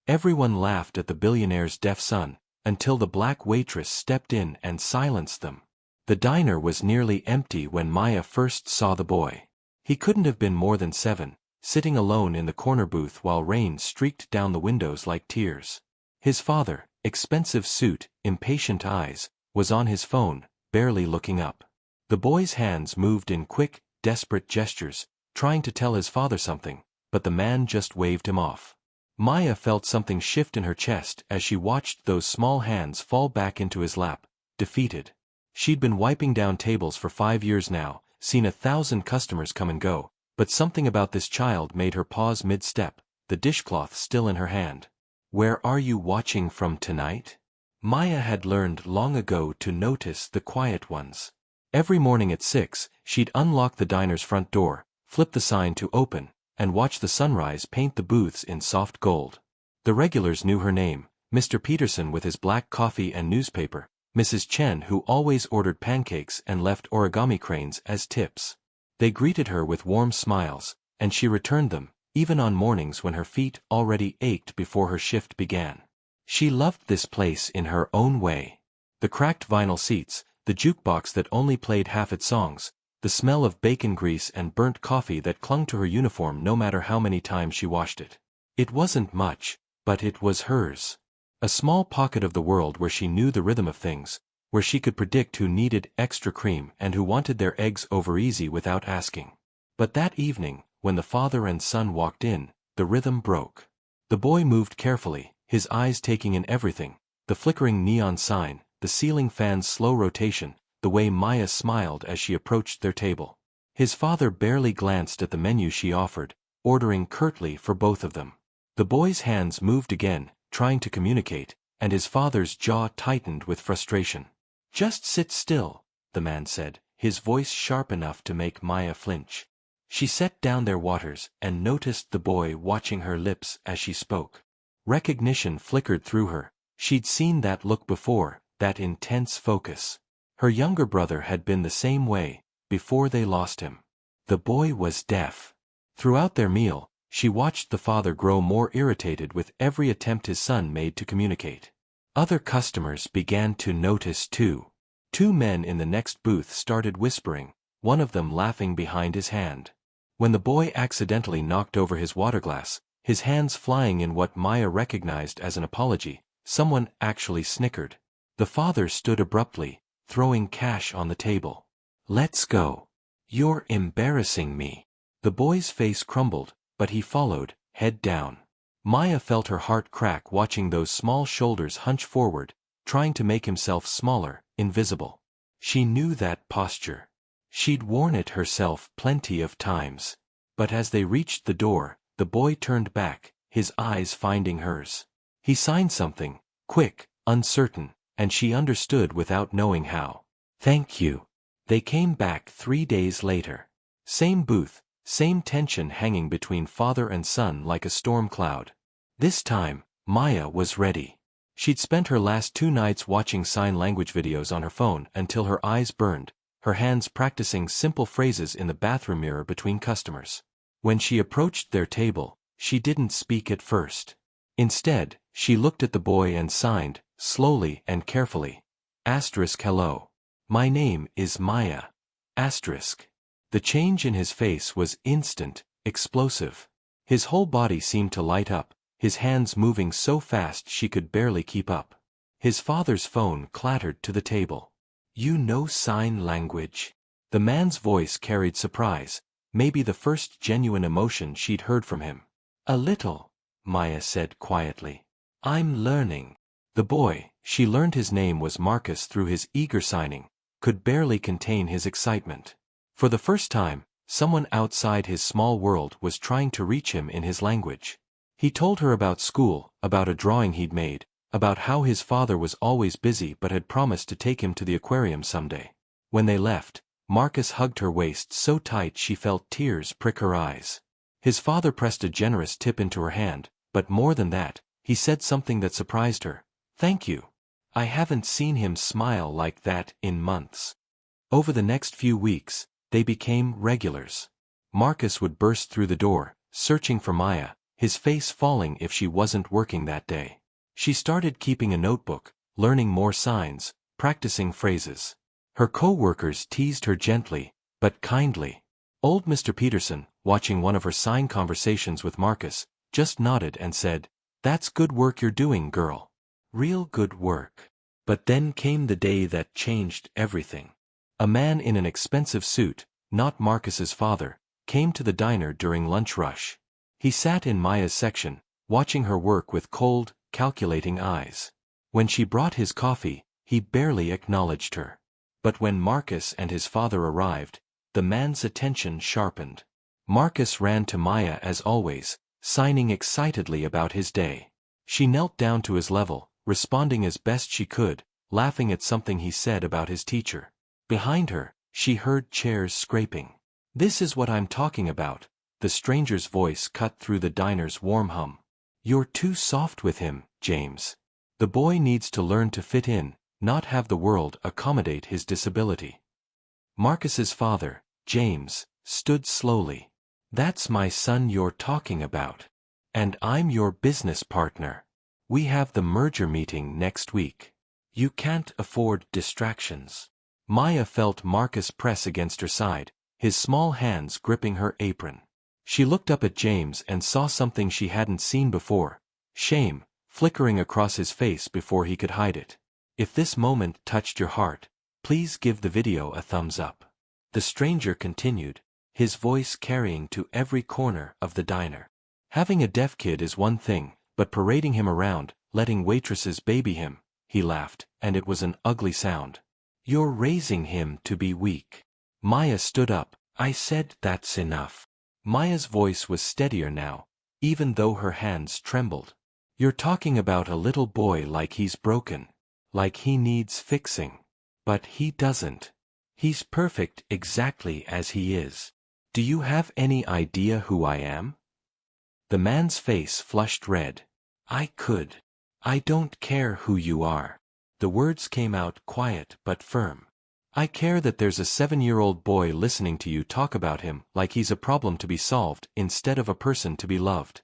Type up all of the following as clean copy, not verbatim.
Everyone laughed at the billionaire's deaf son, until the black waitress stepped in and silenced them. The diner was nearly empty when Maya first saw the boy. He couldn't have been more than 7, sitting alone in the corner booth while rain streaked down the windows like tears. His father, expensive suit, impatient eyes, was on his phone, barely looking up. The boy's hands moved in quick, desperate gestures, trying to tell his father something, but the man just waved him off. Maya felt something shift in her chest as she watched those small hands fall back into his lap, defeated. She'd been wiping down tables for 5 years now, seen 1,000 customers come and go, but something about this child made her pause mid-step, the dishcloth still in her hand. "Where are you watching from tonight?" Maya had learned long ago to notice the quiet ones. Every morning at 6, she'd unlock the diner's front door, flip the sign to open, and watch the sunrise paint the booths in soft gold. The regulars knew her name: Mr. Peterson with his black coffee and newspaper, Mrs. Chen who always ordered pancakes and left origami cranes as tips. They greeted her with warm smiles, and she returned them, even on mornings when her feet already ached before her shift began. She loved this place in her own way. The cracked vinyl seats, the jukebox that only played half its songs, the smell of bacon grease and burnt coffee that clung to her uniform no matter how many times she washed it. It wasn't much, but it was hers. A small pocket of the world where she knew the rhythm of things, where she could predict who needed extra cream and who wanted their eggs over easy without asking. But that evening, when the father and son walked in, the rhythm broke. The boy moved carefully, his eyes taking in everything: the flickering neon sign, the ceiling fan's slow rotation, the way Maya smiled as she approached their table. His father barely glanced at the menu she offered, ordering curtly for both of them. The boy's hands moved again, trying to communicate, and his father's jaw tightened with frustration. "Just sit still," the man said, his voice sharp enough to make Maya flinch. She set down their waters and noticed the boy watching her lips as she spoke. Recognition flickered through her. She'd seen that look before, that intense focus. Her younger brother had been the same way, before they lost him. The boy was deaf. Throughout their meal, she watched the father grow more irritated with every attempt his son made to communicate. Other customers began to notice too. 2 men in the next booth started whispering, one of them laughing behind his hand. When the boy accidentally knocked over his water glass, his hands flying in what Maya recognized as an apology, someone actually snickered. The father stood abruptly, throwing cash on the table. "Let's go. You're embarrassing me." The boy's face crumbled, but he followed, head down. Maya felt her heart crack watching those small shoulders hunch forward, trying to make himself smaller, invisible. She knew that posture. She'd worn it herself plenty of times. But as they reached the door, the boy turned back, his eyes finding hers. He signed something, quick, uncertain, and she understood without knowing how. "Thank you." They came back 3 days later. Same booth, same tension hanging between father and son like a storm cloud. This time, Maya was ready. She'd spent her last 2 nights watching sign language videos on her phone until her eyes burned, her hands practicing simple phrases in the bathroom mirror between customers. When she approached their table, she didn't speak at first. Instead, she looked at the boy and signed, slowly and carefully. "Hello. My name is Maya." The change in his face was instant, explosive. His whole body seemed to light up, his hands moving so fast she could barely keep up. His father's phone clattered to the table. "You know sign language?" The man's voice carried surprise, maybe the first genuine emotion she'd heard from him. "A little," Maya said quietly. "I'm learning." The boy, she learned his name was Marcus through his eager signing, could barely contain his excitement. For the first time, someone outside his small world was trying to reach him in his language. He told her about school, about a drawing he'd made, about how his father was always busy but had promised to take him to the aquarium someday. When they left, Marcus hugged her waist so tight she felt tears prick her eyes. His father pressed a generous tip into her hand, but more than that, he said something that surprised her. "Thank you." I haven't seen him smile like that in months. Over the next few weeks, they became regulars. Marcus would burst through the door, searching for Maya, his face falling if she wasn't working that day. She started keeping a notebook, learning more signs, practicing phrases. Her co-workers teased her gently, but kindly. Old Mr. Peterson, watching one of her sign conversations with Marcus, just nodded and said, "That's good work you're doing, girl. Real good work." But then came the day that changed everything. A man in an expensive suit, not Marcus's father, came to the diner during lunch rush. He sat in Maya's section, watching her work with cold, calculating eyes. When she brought his coffee, he barely acknowledged her. But when Marcus and his father arrived, the man's attention sharpened. Marcus ran to Maya as always, signing excitedly about his day. She knelt down to his level, responding as best she could, laughing at something he said about his teacher. Behind her, she heard chairs scraping. "This is what I'm talking about," the stranger's voice cut through the diner's warm hum. "You're too soft with him, James. The boy needs to learn to fit in, not have the world accommodate his disability." Marcus's father, James, stood slowly. "That's my son you're talking about. And I'm your business partner. We have the merger meeting next week. You can't afford distractions." Maya felt Marcus press against her side, his small hands gripping her apron. She looked up at James and saw something she hadn't seen before: shame, flickering across his face before he could hide it. "If this moment touched your heart, please give the video a thumbs up." The stranger continued, his voice carrying to every corner of the diner. "Having a deaf kid is one thing, but parading him around, letting waitresses baby him," he laughed, and it was an ugly sound. "You're raising him to be weak." Maya stood up. "I said that's enough." Maya's voice was steadier now, even though her hands trembled. "You're talking about a little boy like he's broken. Like he needs fixing. But he doesn't. He's perfect exactly as he is. Do you have any idea who I am?" The man's face flushed red. "I could. I don't care who you are." The words came out quiet but firm. "I care that there's a 7-year-old boy listening to you talk about him like he's a problem to be solved instead of a person to be loved."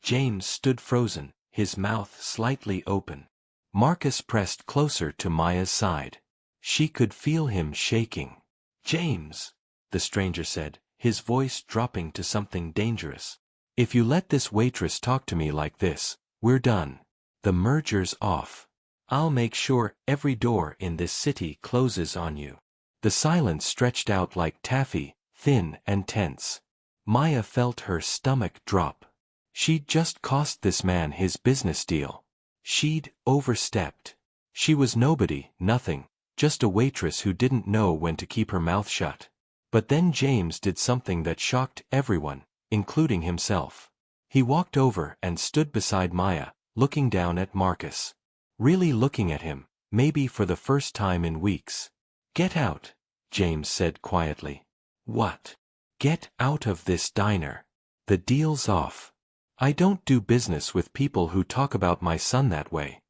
James stood frozen, his mouth slightly open. Marcus pressed closer to Maya's side. She could feel him shaking. "James," the stranger said, his voice dropping to something dangerous. "If you let this waitress talk to me like this, we're done. The merger's off. I'll make sure every door in this city closes on you." The silence stretched out like taffy, thin and tense. Maya felt her stomach drop. She'd just cost this man his business deal. She'd overstepped. She was nobody, nothing, just a waitress who didn't know when to keep her mouth shut. But then James did something that shocked everyone, including himself. He walked over and stood beside Maya, looking down at Marcus. Really looking at him, maybe for the first time in weeks. "Get out," James said quietly. "What?" "Get out of this diner. The deal's off. I don't do business with people who talk about my son that way."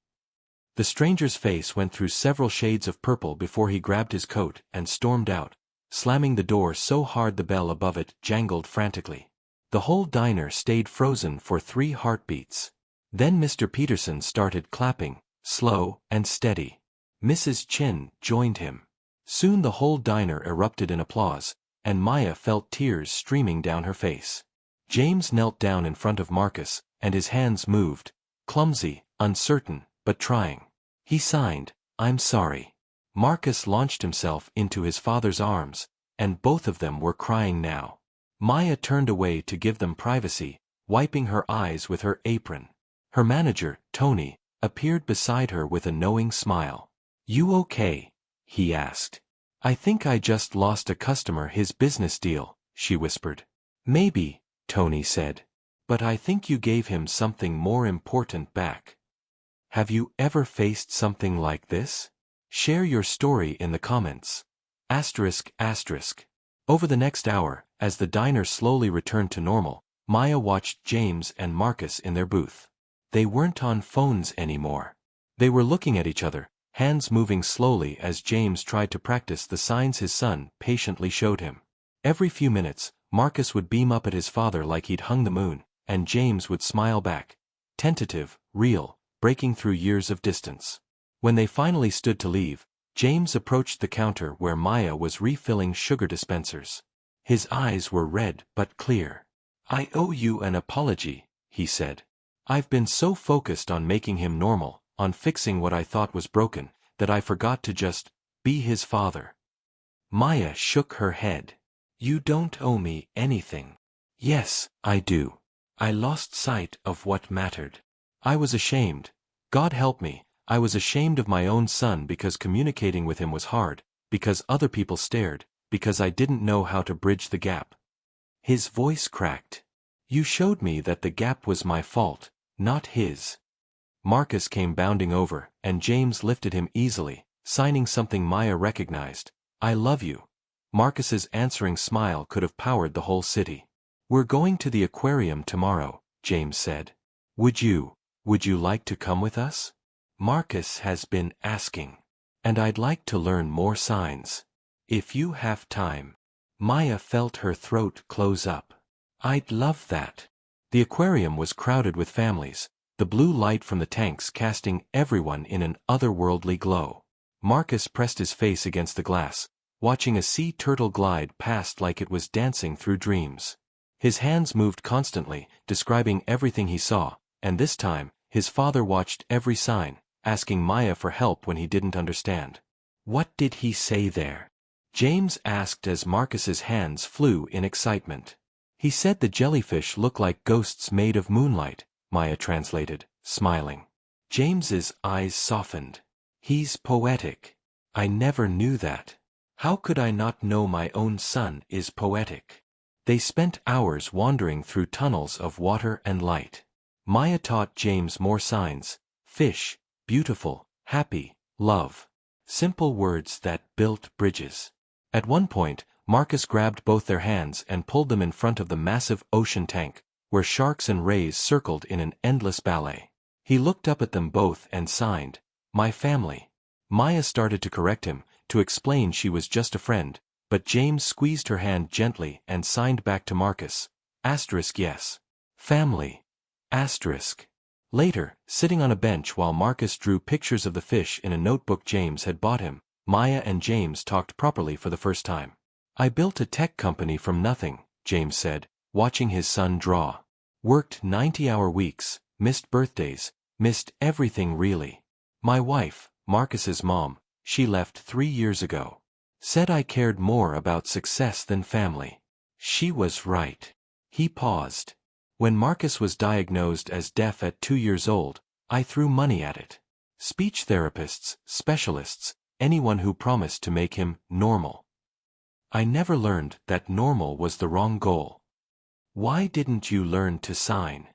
The stranger's face went through several shades of purple before he grabbed his coat and stormed out, slamming the door so hard the bell above it jangled frantically. The whole diner stayed frozen for 3 heartbeats. Then Mr. Peterson started clapping, slow and steady. Mrs. Chin joined him. Soon the whole diner erupted in applause, and Maya felt tears streaming down her face. James knelt down in front of Marcus, and his hands moved, clumsy, uncertain, but trying. He signed, "I'm sorry." Marcus launched himself into his father's arms, and both of them were crying now. Maya turned away to give them privacy, wiping her eyes with her apron. Her manager, Tony, appeared beside her with a knowing smile. "You okay?" he asked. "I think I just lost a customer his business deal," she whispered. "Maybe," Tony said. "But I think you gave him something more important back." Have you ever faced something like this? Share your story in the comments. ***. Over the next hour, as the diner slowly returned to normal, Maya watched James and Marcus in their booth. They weren't on phones anymore. They were looking at each other, hands moving slowly as James tried to practice the signs his son patiently showed him. Every few minutes, Marcus would beam up at his father like he'd hung the moon, and James would smile back. Tentative, real, breaking through years of distance. When they finally stood to leave, James approached the counter where Maya was refilling sugar dispensers. His eyes were red but clear. "I owe you an apology," he said. "I've been so focused on making him normal, on fixing what I thought was broken, that I forgot to just be his father." Maya shook her head. "You don't owe me anything." "Yes, I do. I lost sight of what mattered. I was ashamed. God help me, I was ashamed of my own son because communicating with him was hard, because other people stared, because I didn't know how to bridge the gap." His voice cracked. "You showed me that the gap was my fault, not his." Marcus came bounding over, and James lifted him easily, signing something Maya recognized. "I love you." Marcus's answering smile could have powered the whole city. "We're going to the aquarium tomorrow," James said. Would you like to come with us?" Marcus has been asking. "And I'd like to learn more signs. If you have time." Maya felt her throat close up. "I'd love that." The aquarium was crowded with families, the blue light from the tanks casting everyone in an otherworldly glow. Marcus pressed his face against the glass, watching a sea turtle glide past like it was dancing through dreams. His hands moved constantly, describing everything he saw, and this time, his father watched every sign, asking Maya for help when he didn't understand. "What did he say there?" James asked as Marcus's hands flew in excitement. "He said the jellyfish look like ghosts made of moonlight," Maya translated, smiling. James's eyes softened. "He's poetic. I never knew that. How could I not know my own son is poetic?" They spent hours wandering through tunnels of water and light. Maya taught James more signs: fish, beautiful, happy, love. Simple words that built bridges. At one point, Marcus grabbed both their hands and pulled them in front of the massive ocean tank, where sharks and rays circled in an endless ballet. He looked up at them both and signed, "My family." Maya started to correct him, to explain she was just a friend, but James squeezed her hand gently and signed back to Marcus, "yes. Family. Later, sitting on a bench while Marcus drew pictures of the fish in a notebook James had bought him, Maya and James talked properly for the first time. "I built a tech company from nothing," James said, watching his son draw. "Worked 90-hour weeks, missed birthdays, missed everything really. My wife, Marcus's mom, she left 3 years ago. Said I cared more about success than family. She was right." He paused. "When Marcus was diagnosed as deaf at 2 years old, I threw money at it. Speech therapists, specialists, anyone who promised to make him normal. I never learned that normal was the wrong goal." "Why didn't you learn to sign?"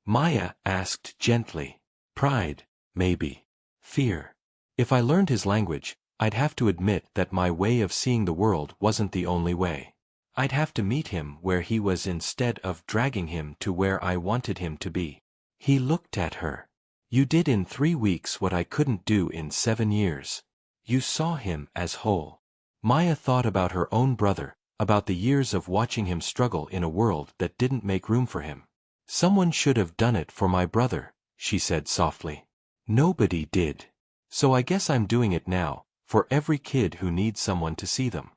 Maya asked gently. "Pride, maybe. Fear. If I learned his language, I'd have to admit that my way of seeing the world wasn't the only way. I'd have to meet him where he was instead of dragging him to where I wanted him to be." He looked at her. "You did in 3 weeks what I couldn't do in 7 years. You saw him as whole." Maya thought about her own brother, about the years of watching him struggle in a world that didn't make room for him. "Someone should have done it for my brother," she said softly. "Nobody did. So I guess I'm doing it now, for every kid who needs someone to see them."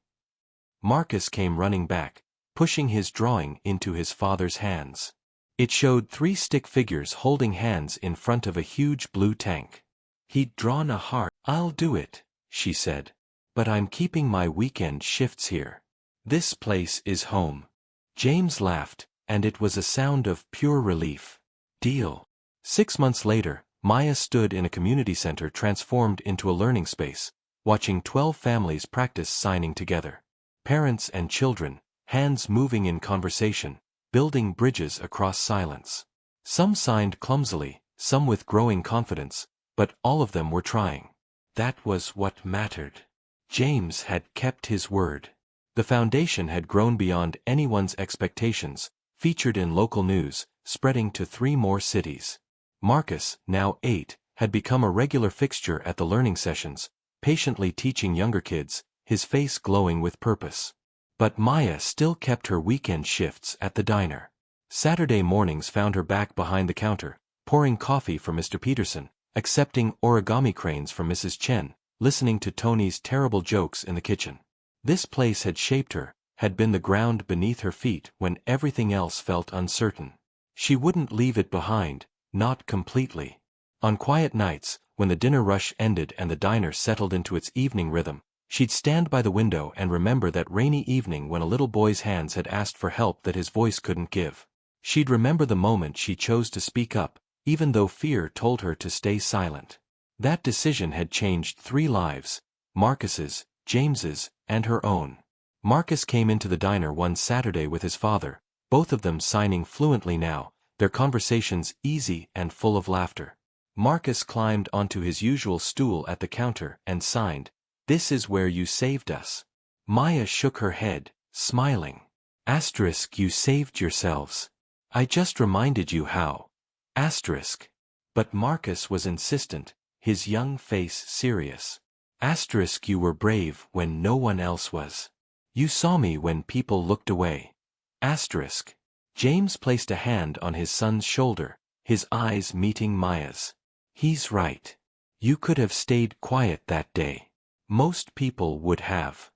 Marcus came running back, pushing his drawing into his father's hands. It showed 3 stick figures holding hands in front of a huge blue tank. He'd drawn a heart. "I'll do it," she said. "But I'm keeping my weekend shifts here. This place is home." James laughed, and it was a sound of pure relief. "Deal." 6 months later, Maya stood in a community center transformed into a learning space, watching 12 families practice signing together. Parents and children, hands moving in conversation, building bridges across silence. Some signed clumsily, some with growing confidence, but all of them were trying. That was what mattered. James had kept his word. The foundation had grown beyond anyone's expectations, featured in local news, spreading to 3 more cities. Marcus, now 8, had become a regular fixture at the learning sessions, patiently teaching younger kids, his face glowing with purpose. But Maya still kept her weekend shifts at the diner. Saturday mornings found her back behind the counter, pouring coffee for Mr. Peterson, accepting origami cranes from Mrs. Chen, listening to Tony's terrible jokes in the kitchen. This place had shaped her, had been the ground beneath her feet when everything else felt uncertain. She wouldn't leave it behind, not completely. On quiet nights, when the dinner rush ended and the diner settled into its evening rhythm, she'd stand by the window and remember that rainy evening when a little boy's hands had asked for help that his voice couldn't give. She'd remember the moment she chose to speak up, even though fear told her to stay silent. That decision had changed 3 lives: Marcus's, James's, and her own. Marcus came into the diner one Saturday with his father, both of them signing fluently now, their conversations easy and full of laughter. Marcus climbed onto his usual stool at the counter and signed, "This is where you saved us." Maya shook her head, smiling. Asterisk, you saved yourselves. I just reminded you how. Asterisk. But Marcus was insistent, his young face serious. Asterisk, you were brave when no one else was. You saw me when people looked away. Asterisk. James placed a hand on his son's shoulder, his eyes meeting Maya's. He's right. You could have stayed quiet that day. Most people would have.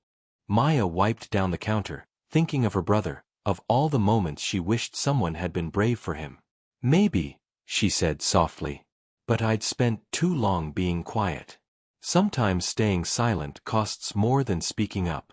Maya wiped down the counter, thinking of her brother, of all the moments she wished someone had been brave for him. Maybe, she said softly. But I'd spent too long being quiet. Sometimes staying silent costs more than speaking up.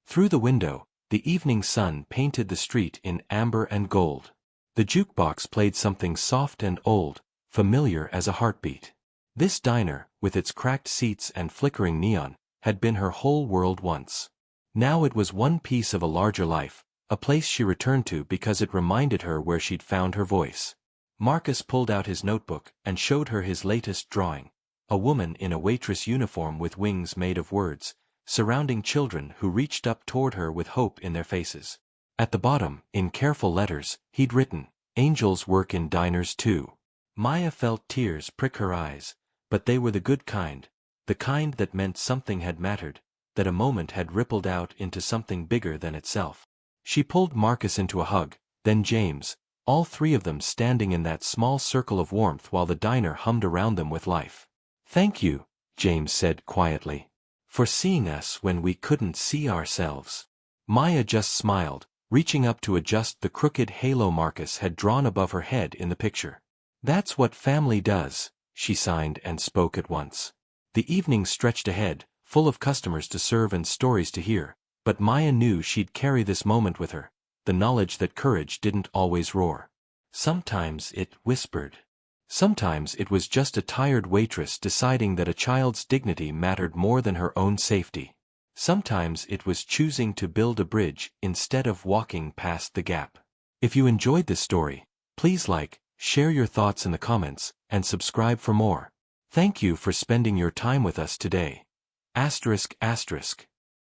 Through the window, the evening sun painted the street in amber and gold. The jukebox played something soft and old, familiar as a heartbeat. This diner, with its cracked seats and flickering neon, had been her whole world once. Now it was one piece of a larger life, a place she returned to because it reminded her where she'd found her voice. Marcus pulled out his notebook and showed her his latest drawing, a woman in a waitress uniform with wings made of words, surrounding children who reached up toward her with hope in their faces. At the bottom, in careful letters, he'd written, "Angels work in diners too." Maya felt tears prick her eyes, but they were the good kind, the kind that meant something had mattered, that a moment had rippled out into something bigger than itself. She pulled Marcus into a hug, then James, all 3 of them standing in that small circle of warmth while the diner hummed around them with life. "Thank you," James said quietly, "for seeing us when we couldn't see ourselves." Maya just smiled, reaching up to adjust the crooked halo Marcus had drawn above her head in the picture. "That's what family does," she signed and spoke at once. The evening stretched ahead, full of customers to serve and stories to hear, but Maya knew she'd carry this moment with her, the knowledge that courage didn't always roar. Sometimes it whispered. Sometimes it was just a tired waitress deciding that a child's dignity mattered more than her own safety. Sometimes it was choosing to build a bridge instead of walking past the gap. If you enjoyed this story, please like, share your thoughts in the comments, and subscribe for more. Thank you for spending your time with us today. Asterisk, asterisk.